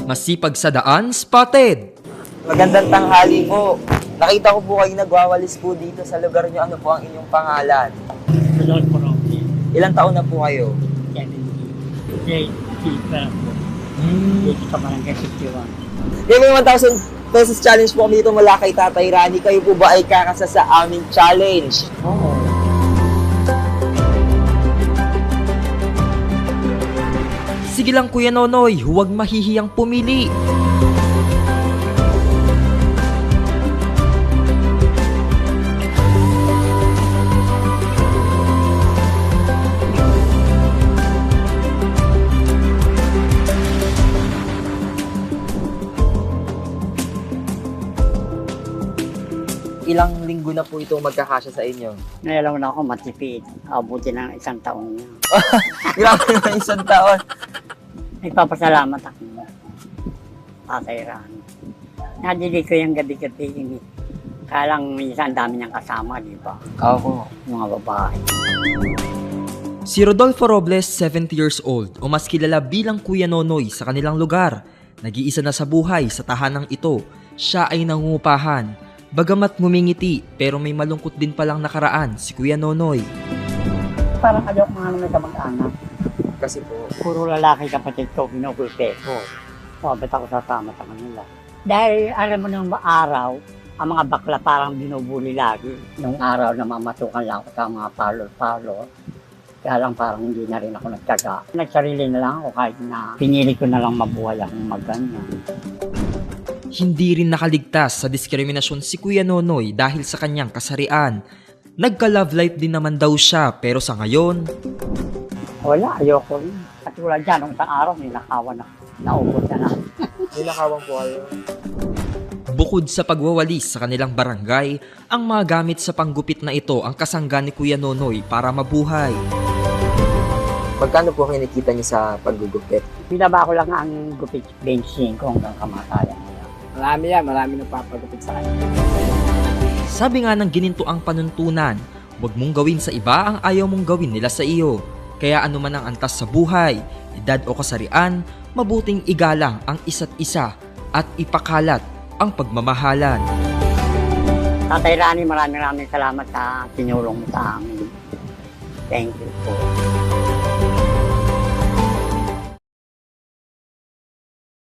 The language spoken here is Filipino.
Masipag sa daan, spotted. Magandang tanghali po. Nakita ko po kayo nagwawalis po dito sa lugar nyo. Ano po ang inyong pangalan? Rodolfo Roque, Ilang taon na po kayo? 70. Grade 3 pa po. Dito sa Barangay 51. May 1,000 pesos challenge po kami dito mula kay Tatay Rani. Kayo po ba ay kakasa sa aming challenge? Oo. Sige lang Kuya Nonoy, huwag mahihiyang pumili. Ilang linggo na po ito magkakasya sa inyo? Nailaw na ako matipid. Abuti ng 1 taon niya. Grabe na 1 taon. Nagpapasalamat ako. Tatay Rani. Nadili ko yung gabi-gabi ini. Kalang minsan dami niyang kasama, di ba? Ako. Mga babae. Si Rodolfo Robles, 70 years old, o mas kilala bilang Kuya Nonoy sa kanilang lugar. Nag-iisa na sa buhay sa tahanang ito. Siya ay nangungupahan. Bagamat ngumingiti, pero may malungkot din palang nakaraan si Kuya Nonoy. Parang ayaw mga may kamag-anak. Kasi po. Puro lalaki kapatid ko, binugulpe ko. Ba't ako sasama sa kanila? Dahil alam mo nung araw, ang mga bakla parang binubuli lagi. Nung araw na mamatukan lang ako sa mga parlor-parlor. Kaya lang parang hindi na rin ako nagtyaga. Nagsarili na lang ako kahit na pinili ko na lang mabuhay akong magganyan. Hindi rin nakaligtas sa diskriminasyon si Kuya Nonoy dahil sa kanyang kasarian. Nagka-love life din naman daw siya pero sa ngayon, Wala, ayoko rin. At wala dyan, nung isang araw, ninakawan na. Naubos na na. Ninakawan po kayo. bukod sa pagwawalis sa kanilang barangay, ang mga gamit sa panggupit na ito ang kasangga ni Kuya Nonoy para mabuhay. Magkano po kinikita niyo sa paggugupit? Pinaba ko lang ang gupit benching ko hanggang kamatayan nila. Marami nagpapagupit sa kanya. Sabi nga ng ginintoang panuntunan, huwag mong gawin sa iba ang ayaw mong gawin nila sa iyo. Kaya anuman ang antas sa buhay, edad o kasarian, mabuting igalang ang isa't isa at ipakalat ang pagmamahalan. Tatay Rani, maraming salamat sa tinulong mo sa amin. Thank you po.